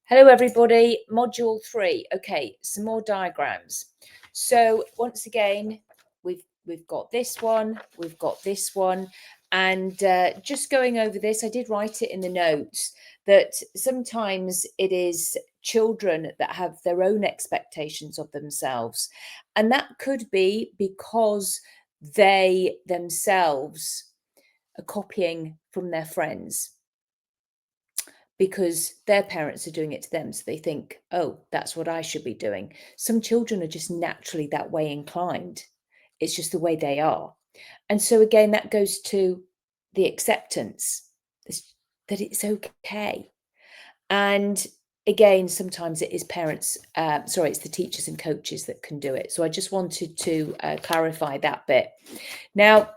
Hello everybody, module 3. Okay, some more diagrams. So once again, we've got this one, we've got this one, and just going over this, I did write it in the notes that sometimes it is children that have their own expectations of themselves, and that could be because they themselves are copying from their friends, because their parents are doing it to them. So they think, oh, that's what I should be doing. Some children are just naturally that way inclined. It's just the way they are. And so again, that goes to the acceptance that it's okay. And again, sometimes it is parents, it's the teachers and coaches that can do it. So I just wanted to clarify that bit. Now,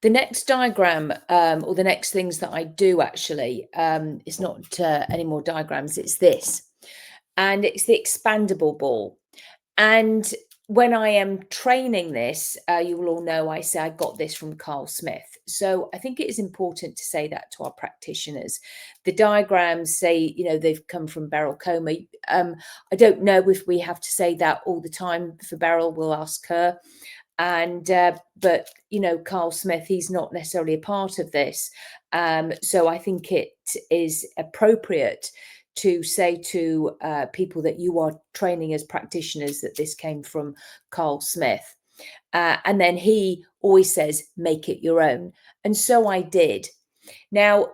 the next diagram, or the next things that I do actually, is not any more diagrams, it's this. And it's the expandable ball. And when I am training this, you will all know I say I got this from Carl Smith. So I think it is important to say that to our practitioners. The diagrams say, they've come from Beryl Comer. I don't know if we have to say that all the time for Beryl, we'll ask her. And but Carl Smith, he's not necessarily a part of this, so I think it is appropriate to say to people that you are training as practitioners that this came from Carl Smith, and then he always says make it your own, and so I did. Now,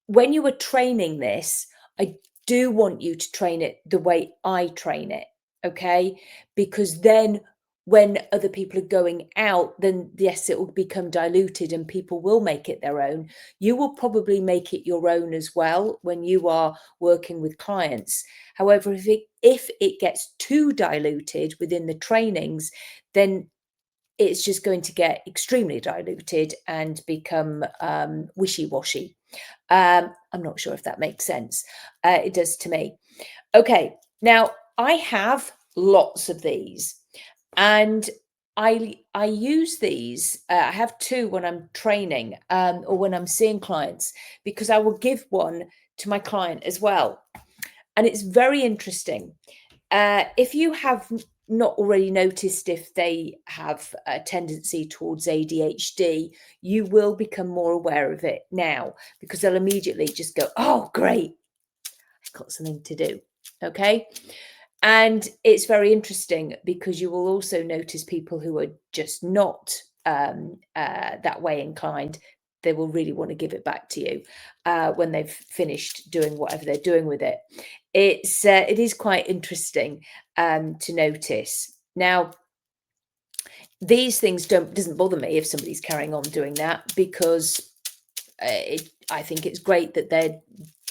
when you are training this, I do want you to train it the way I train it, okay? Because then when other people are going out, then yes, it will become diluted and people will make it their own. You will probably make it your own as well when you are working with clients. However, if it gets too diluted within the trainings, then it's just going to get extremely diluted and become wishy-washy. I'm not sure if that makes sense. It does to me. Okay, now I have lots of these. And I use these, I have two when I'm training or when I'm seeing clients, because I will give one to my client as well. And it's very interesting. If you have not already noticed if they have a tendency towards ADHD, you will become more aware of it now, because they'll immediately just go, oh, great, I've got something to do. Okay. And it's very interesting because you will also notice people who are just not that way inclined. They will really want to give it back to you when they've finished doing whatever they're doing with it. It is quite interesting to notice. Now, these things doesn't bother me if somebody's carrying on doing that, because I think it's great that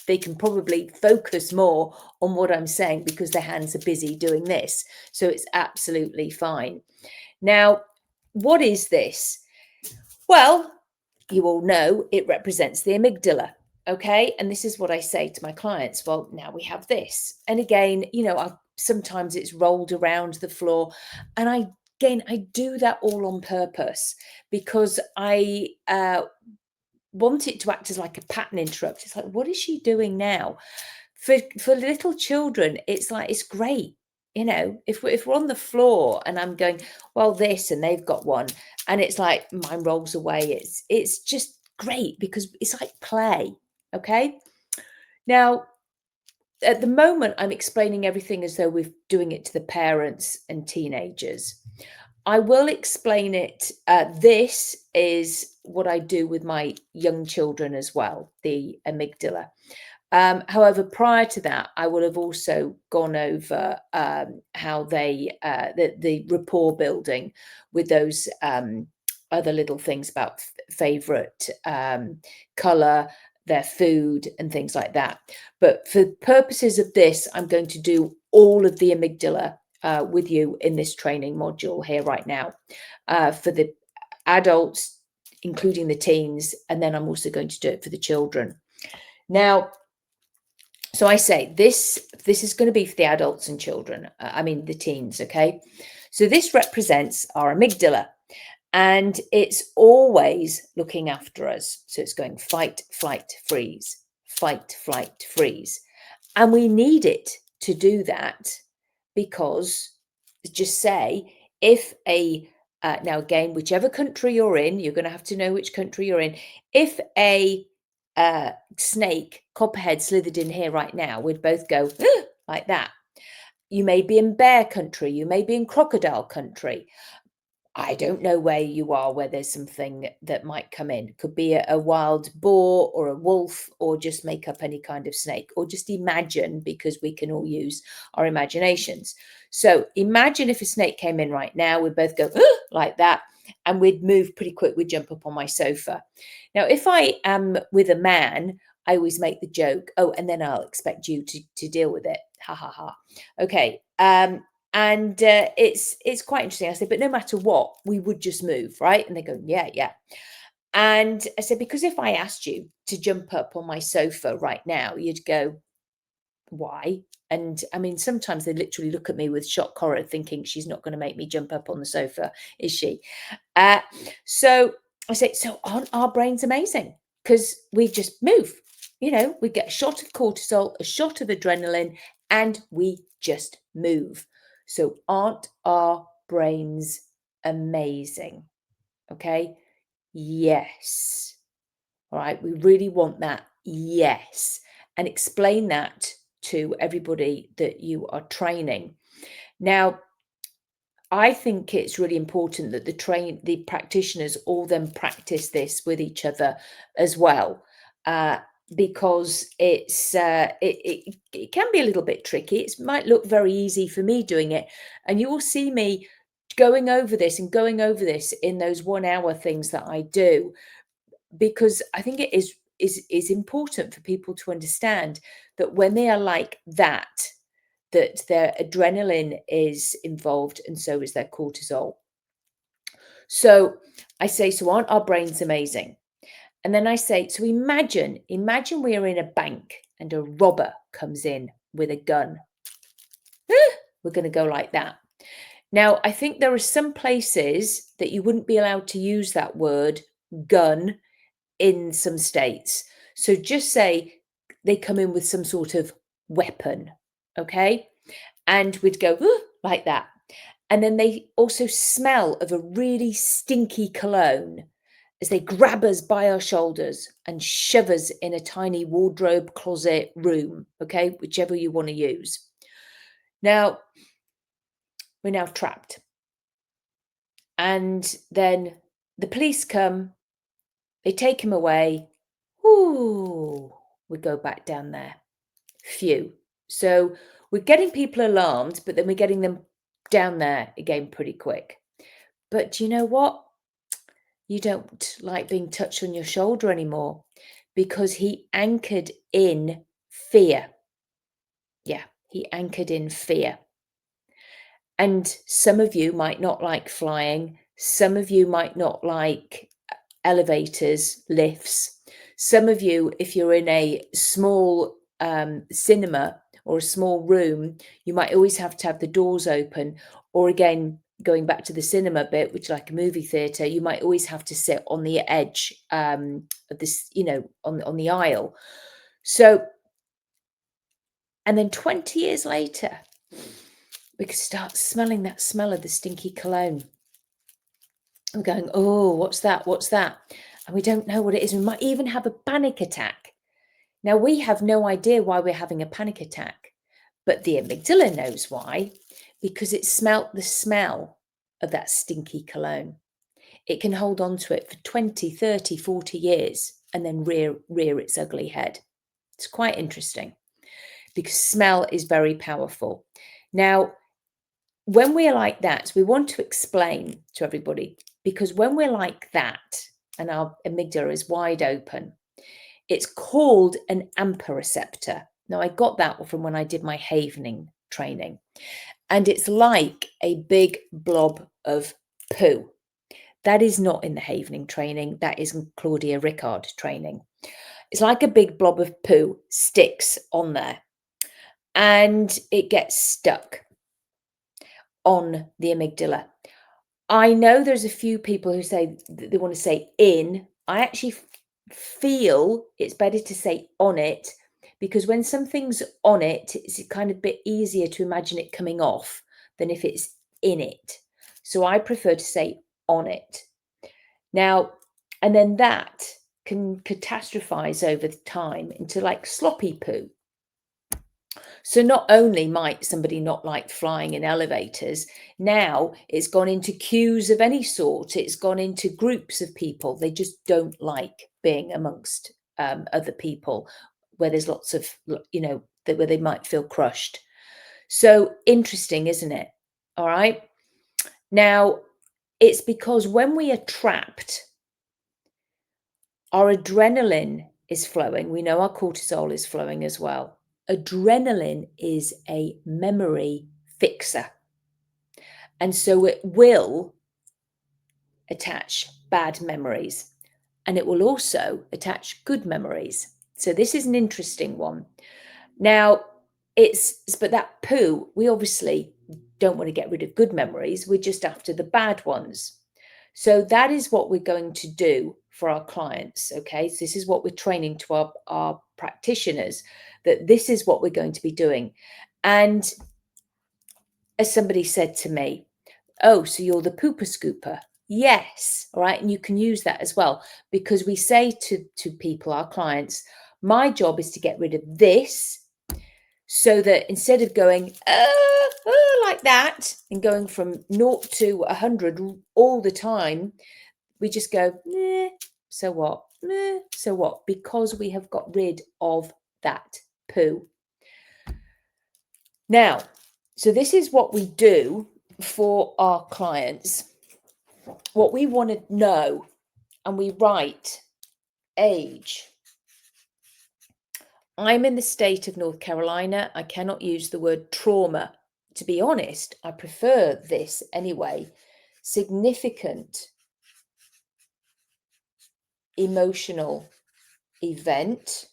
they can probably focus more on what I'm saying because their hands are busy doing this. So it's absolutely fine. Now, what is this? Well, you all know it represents the amygdala. Okay. And this is what I say to my clients. Well, now we have this. And again, sometimes it's rolled around the floor. And I do that all on purpose because I want it to act as like a pattern interrupt. It's like, what is she doing now? For little children, it's like, it's great. If we're on the floor and I'm going, well, this, and they've got one, and it's like mine rolls away. It's just great because it's like play. Okay. Now, at the moment, I'm explaining everything as though we're doing it to the parents and teenagers. I will explain it. This is what I do with my young children as well, the amygdala. However, prior to that, I will have also gone over how the rapport building with those other little things about favorite color, their food and things like that. But for purposes of this, I'm going to do all of the amygdala with you in this training module here right now for the adults, including the teens, and then I'm also going to do it for the children. Now, so I say this is going to be for the adults and children, the teens, okay? So this represents our amygdala, and it's always looking after us. So it's going fight, flight, freeze, fight, flight, freeze. And we need it to do that because, just say, if a now again, whichever country you're in, you're going to have to know which country you're in. If a snake, copperhead, slithered in here right now, we'd both go like that. You may be in bear country, you may be in crocodile country. I don't know where you are, where there's something that might come in. Could be a wild boar or a wolf, or just make up any kind of snake, or just imagine, because we can all use our imaginations. So imagine if a snake came in right now, we'd both go like that, and we'd move pretty quick. We'd jump up on my sofa. Now, if I am with a man, I always make the joke, oh, and then I'll expect you to deal with it. Ha ha ha. Okay. And it's quite interesting. I said, but no matter what, we would just move, right? And they go, yeah, yeah. And I said, because if I asked you to jump up on my sofa right now, you'd go, why? And I mean, sometimes they literally look at me with shock horror, thinking she's not going to make me jump up on the sofa, is she? Uh, so I say, so aren't our brains amazing? Because we just move. We get a shot of cortisol, a shot of adrenaline, and we just move. So aren't our brains amazing? Okay. Yes. All right. We really want that. Yes. And explain that to everybody that you are training. Now, I think it's really important that the practitioners all then practice this with each other as well, uh, because it can be a little bit tricky. It might look very easy for me doing it, and you will see me going over this and going over this in those 1 hour things that I do, because I think it is important for people to understand that when they are like that their adrenaline is involved, and so is their cortisol. So I say, so aren't our brains amazing? And then I say, so imagine we are in a bank and a robber comes in with a gun. We're going to go like that. Now, I think there are some places that you wouldn't be allowed to use that word gun in some states. So just say they come in with some sort of weapon. Okay. And we'd go like that. And then they also smell of a really stinky cologne as they grab us by our shoulders and shove us in a tiny wardrobe, closet, room, okay, whichever you want to use. Now, we're now trapped. And then the police come, they take him away. Ooh, we go back down there. Phew. So we're getting people alarmed, but then we're getting them down there again pretty quick. But do you know what? You don't like being touched on your shoulder anymore, because he anchored in fear. Yeah, he anchored in fear. And some of you might not like flying. Some of you might not like elevators, lifts. Some of you, if you're in a small cinema or a small room, you might always have to have the doors open. Or again, going back to the cinema bit, which is like a movie theatre, you might always have to sit on the edge of this, on the aisle. So, and then 20 years later, we could start smelling that smell of the stinky cologne. I'm going, oh, what's that? What's that? And we don't know what it is. We might even have a panic attack. Now, we have no idea why we're having a panic attack, but the amygdala knows why, because it smelt the smell of that stinky cologne. It can hold on to it for 20, 30, 40 years and then rear its ugly head. It's quite interesting because smell is very powerful. Now, when we're like that, we want to explain to everybody, because when we're like that and our amygdala is wide open, it's called an AMPA receptor. Now, I got that from when I did my havening training, and it's like a big blob of poo. That is not in the havening training. That is in Claudia Rickard training. It's like a big blob of poo sticks on there, and it gets stuck on the amygdala. I know there's a few people who say they want to say in. I actually feel it's better to say on it, because when something's on it, it's kind of a bit easier to imagine it coming off than if it's in it. So I prefer to say on it. Now, and then that can catastrophize over time into like sloppy poo. So not only might somebody not like flying in elevators, now it's gone into queues of any sort. It's gone into groups of people. They just don't like being amongst other people where there's lots of, where they might feel crushed. So interesting, isn't it? All right. Now, it's because when we are trapped, our adrenaline is flowing. We know our cortisol is flowing as well. Adrenaline is a memory fixer. And so it will attach bad memories and it will also attach good memories. So this is an interesting one. Now, but that poo, we obviously don't want to get rid of good memories. We're just after the bad ones. So that is what we're going to do for our clients. Okay. So this is what we're training to our practitioners, that this is what we're going to be doing. And as somebody said to me, oh, so you're the pooper scooper. Yes. All right. And you can use that as well, because we say to people, our clients, my job is to get rid of this, so that instead of going like that and going from 0 to 100 all the time, we just go, so what? So what? Because we have got rid of that poo. Now, so this is what we do for our clients. What we want to know, and we write age. I'm in the state of North Carolina. I cannot use the word trauma. To be honest, I prefer this anyway. Significant emotional event.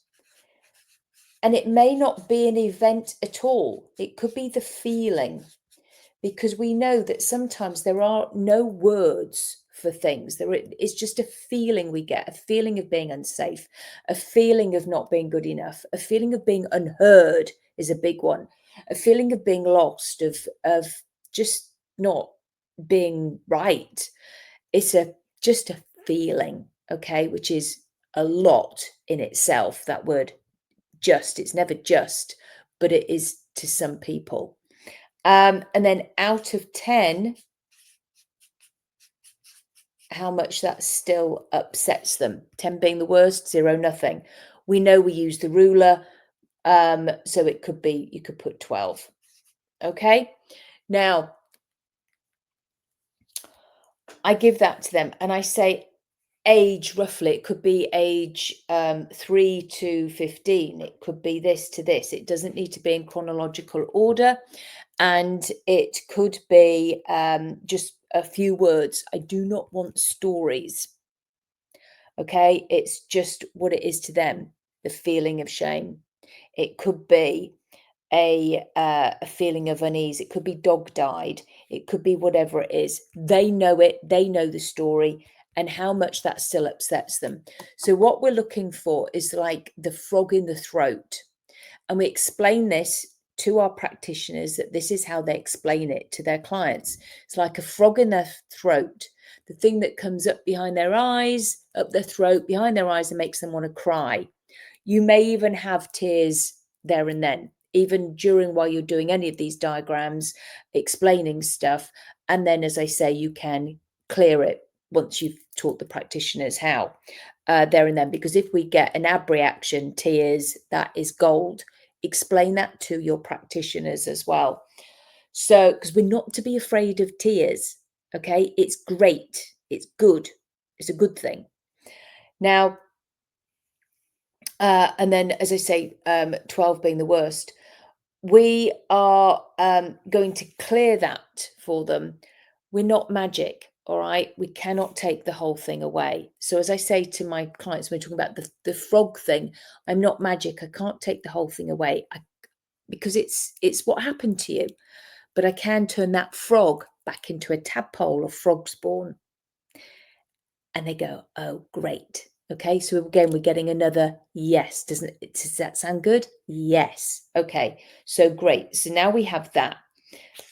And it may not be an event at all. It could be the feeling, because we know that sometimes there are no words for things. It's just a feeling we get, a feeling of being unsafe, a feeling of not being good enough, a feeling of being unheard is a big one, a feeling of being lost, of just not being right. It's just a feeling, okay, which is a lot in itself, that word just. It's never just, but it is to some people. And then out of 10, how much that still upsets them. 10 being the worst, 0 nothing. We know we use the ruler, so it could be, you could put 12. Okay. Now, I give that to them and I say age roughly. It could be age 3 to 15. It could be this to this. It doesn't need to be in chronological order. And it could be just a few words. I do not want stories. Okay, it's just what it is to them, the feeling of shame. It could be a feeling of unease. It could be dog died. It could be whatever it is. They know it. They know the story and how much that still upsets them. So what we're looking for is like the frog in the throat. And we explain this to our practitioners, that this is how they explain it to their clients. It's like a frog in their throat, the thing that comes up behind their eyes, up their throat, behind their eyes, and makes them want to cry. You may even have tears there and then, even during while you're doing any of these diagrams, explaining stuff. And then, as I say, you can clear it once you've taught the practitioners how, there and then. Because if we get an ab reaction, tears, that is gold. Explain that to your practitioners as well. So, because we're not to be afraid of tears, okay? It's great. It's good. It's a good thing. Now, and then, as I say, 12 being the worst, we are going to clear that for them. We're not magic, all right? We cannot take the whole thing away. So as I say to my clients, when we're talking about the frog thing, I'm not magic. I can't take the whole thing away because it's what happened to you. But I can turn that frog back into a tadpole of frog spawn. And they go, oh, great. Okay, so again, we're getting another yes. Does that sound good? Yes. Okay, so great. So now we have that.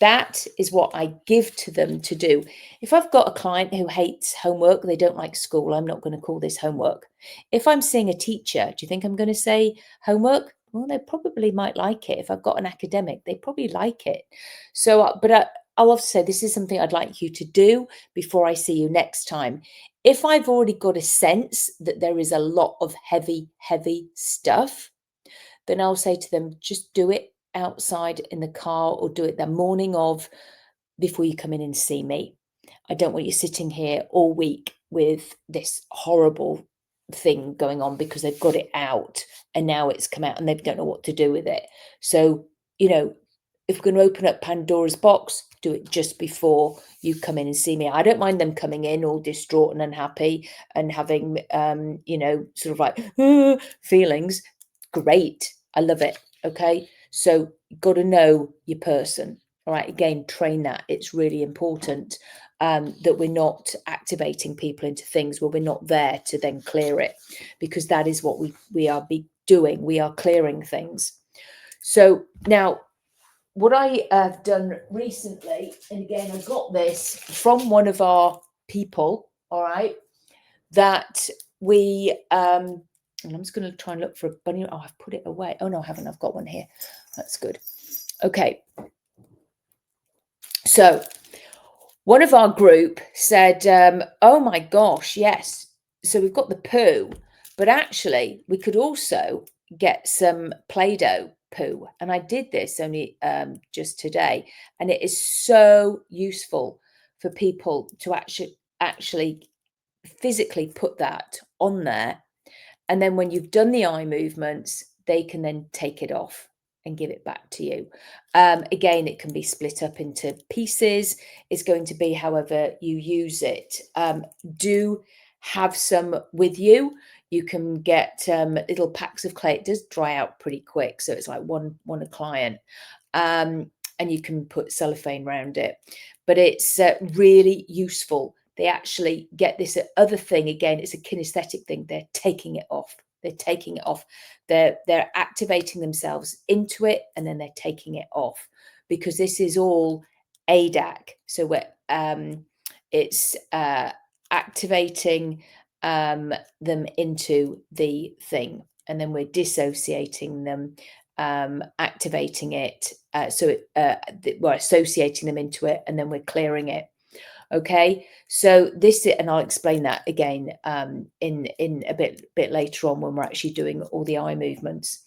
That is what I give to them to do. If I've got a client who hates homework, they don't like school, I'm not going to call this homework. If I'm seeing a teacher, do you think I'm going to say homework? Well, they probably might like it. If I've got an academic, they probably like it. So, I'll also say this is something I'd like you to do before I see you next time. If I've already got a sense that there is a lot of heavy, heavy stuff, then I'll say to them, just do it outside in the car or do it the morning of before you come in and see me. I don't want you sitting here all week with this horrible thing going on because they've got it out and now it's come out and they don't know what to do with it. So, if we're going to open up Pandora's box, do it just before you come in and see me. I don't mind them coming in all distraught and unhappy and having, sort of like feelings. Great. I love it. Okay. So you've got to know your person. All right. Again, train that. It's really important that we're not activating people into things where we're not there to then clear it, because that is what we are doing. We are clearing things. So now, what I have done recently, and again, I got this from one of our people, all right, that we, and I'm just going to try and look for a bunny. Oh, I've put it away. Oh, no, I haven't. I've got one here. That's good. Okay. So one of our group said, oh my gosh, yes. So we've got the poo, but actually we could also get some Play-Doh poo. And I did this only just today, and it is so useful for people to actually physically put that on there. And then when you've done the eye movements, they can then take it off and give it back to you. Again, it can be split up into pieces. It's going to be however you use it. Do have some with you. You can get little packs of clay. It does dry out pretty quick, so it's like one a client. And you can put cellophane around it. But it's really useful. They actually get this other thing. Again, it's a kinesthetic thing. They're taking it off. They're taking it off. They're activating themselves into it, and then they're taking it off, because this is all ADAC. So it's activating them into the thing, and then we're dissociating them, activating it. We're associating them into it, and then we're clearing it. Okay, so and I'll explain that again in a bit later on when we're actually doing all the eye movements.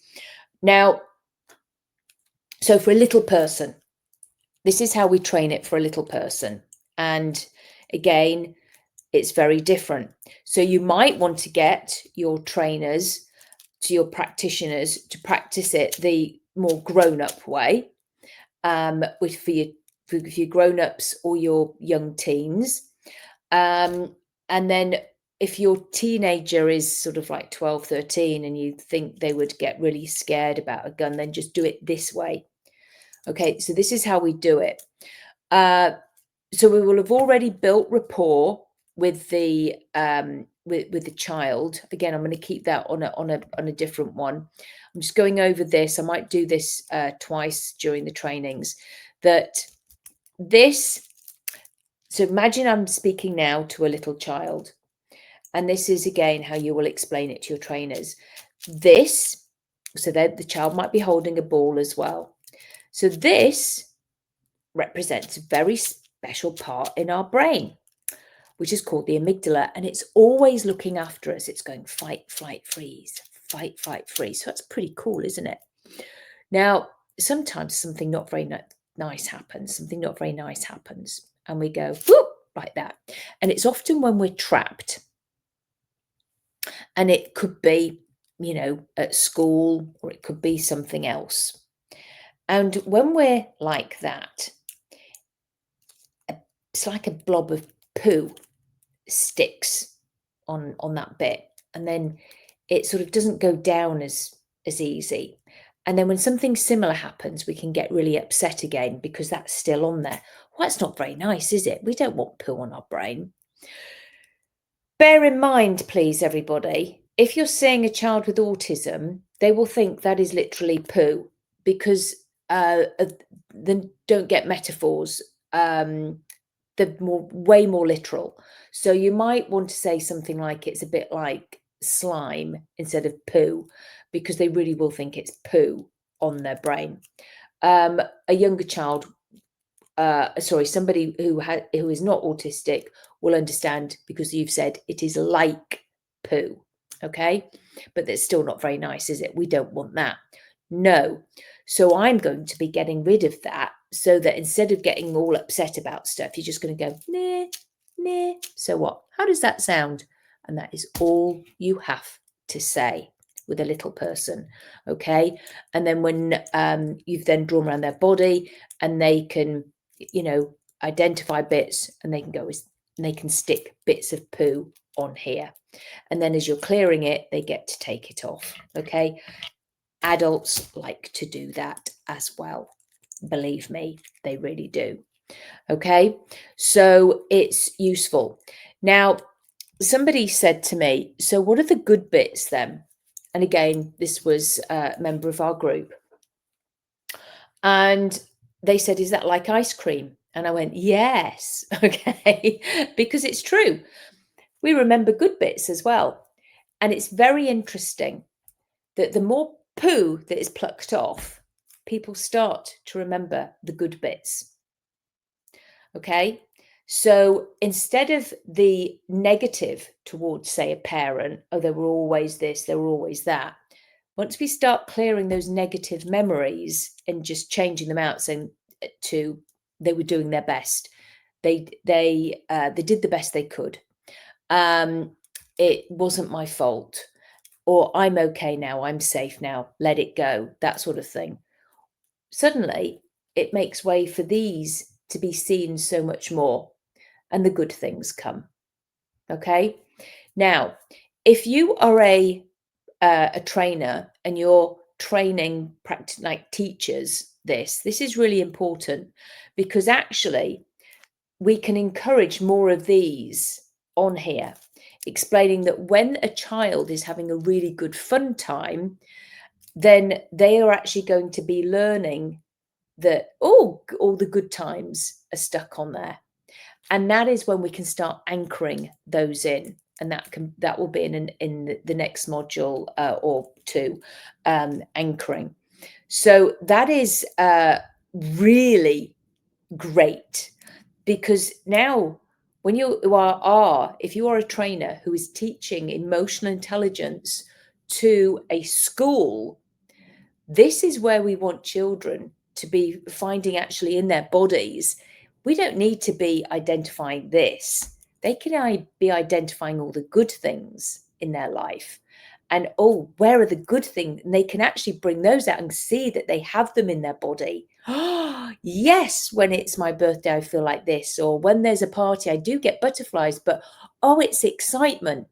Now, so for a little person, this is how we train it for a little person. And again, it's very different. So you might want to get your trainers, to your practitioners, to practice it the more grown-up way, for your grown-ups or your young teens. And then if your teenager is sort of like 12, 13, and you think they would get really scared about a gun, then just do it this way. Okay, so this is how we do it. So we will have already built rapport with the with the child. Again, I'm going to keep that on a different one. I'm just going over this. I might do this twice during the trainings. So imagine I'm speaking now to a little child, and this is again how you will explain it to your trainers. So that the child might be holding a ball as well. So this represents a very special part in our brain, which is called the amygdala, and it's always looking after us. It's going fight, flight, freeze, fight, flight, freeze. So that's pretty cool, isn't it? Now, sometimes something not very nice happens, and we go, whoop, like that. And it's often when we're trapped. And it could be, at school, or it could be something else. And when we're like that, it's like a blob of poo sticks on that bit, and then it sort of doesn't go down as easy. And then when something similar happens, we can get really upset again because that's still on there. Well, that's not very nice, is it? We don't want poo on our brain. Bear in mind, please, everybody, if you're seeing a child with autism, they will think that is literally poo because then don't get metaphors. They're way more literal. So you might want to say something like it's a bit like slime instead of poo, because they really will think it's poo on their brain. A younger child, sorry, somebody who is not autistic will understand because you've said it is like poo, okay? But that's still not very nice, is it? We don't want that. No. So I'm going to be getting rid of that so that instead of getting all upset about stuff, you're just going to go, nah, nah. So what? How does that sound? And that is all you have to say with a little person, okay? And then when you've then drawn around their body and they can, you know, identify bits and they can go and they can stick bits of poo on here. And then as you're clearing it, they get to take it off, okay? Adults like to do that as well. Believe me, they really do. Okay, so it's useful. Now, somebody said to me, so what are the good bits then? And again, this was a member of our group. And they said, is that like ice cream? And I went, yes, okay, because it's true. We remember good bits as well. And it's very interesting that the more poo that is plucked off, people start to remember the good bits. Okay. So instead of the negative towards, say, a parent, oh, they were always this, they were always that. Once we start clearing those negative memories and just changing them out, saying to they were doing their best, they did the best they could. It wasn't my fault, or I'm okay now, I'm safe now, let it go, that sort of thing. Suddenly, it makes way for these to be seen so much more, and the good things come. Okay. Now, if you are a trainer and you're training like teachers, this is really important because actually we can encourage more of these on here, explaining that when a child is having a really good fun time, then they are actually going to be learning that, oh, all the good times are stuck on there. And that is when we can start anchoring those in. And that will be in the next module or two, anchoring. So that is really great because now when you are if you are a trainer who is teaching emotional intelligence to a school, this is where we want children to be finding actually in their bodies. We don't need to be identifying this. They can be identifying all the good things in their life. And oh, where are the good things? And they can actually bring those out and see that they have them in their body. Oh, yes, when it's my birthday, I feel like this. Or when there's a party, I do get butterflies, but oh, it's excitement.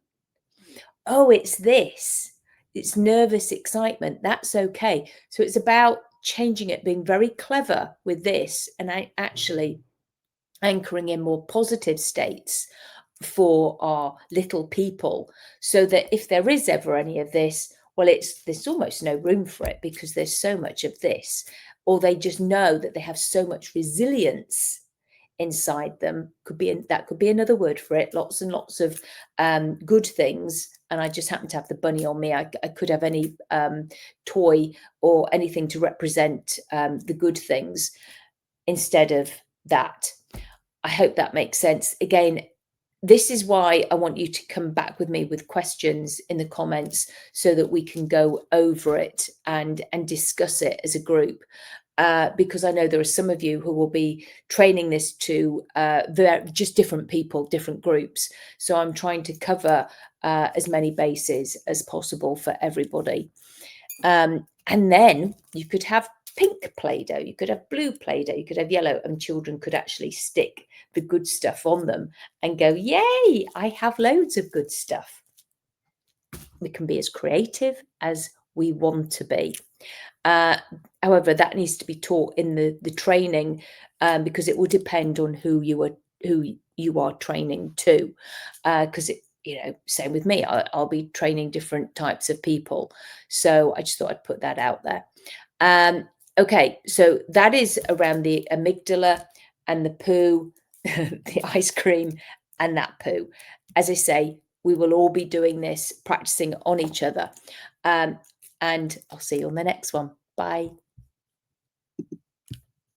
Oh, it's this. It's nervous excitement. That's okay. So it's about changing it, being very clever with this, and actually anchoring in more positive states for our little people so that if there is ever any of this, well, there's almost no room for it because there's so much of this, or they just know that they have so much resilience inside them. That could be another word for it. Lots and lots of good things. And I just happen to have the bunny on me. I could have any toy or anything to represent the good things instead of that. I hope that makes sense. Again, this is why I want you to come back with me with questions in the comments so that we can go over it and discuss it as a group. Because I know there are some of you who will be training this to just different people, different groups. So I'm trying to cover as many bases as possible for everybody. And then you could have pink Play-Doh, you could have blue Play-Doh, you could have yellow, and children could actually stick the good stuff on them and go, yay, I have loads of good stuff. We can be as creative as we want to be. However, that needs to be taught in the training because it will depend on who you are training to. Because same with me. I'll be training different types of people. So I just thought I'd put that out there. Okay, so that is around the amygdala and the poo, the ice cream and that poo. As I say, we will all be doing this, practicing on each other. And I'll see you on the next one. Bye.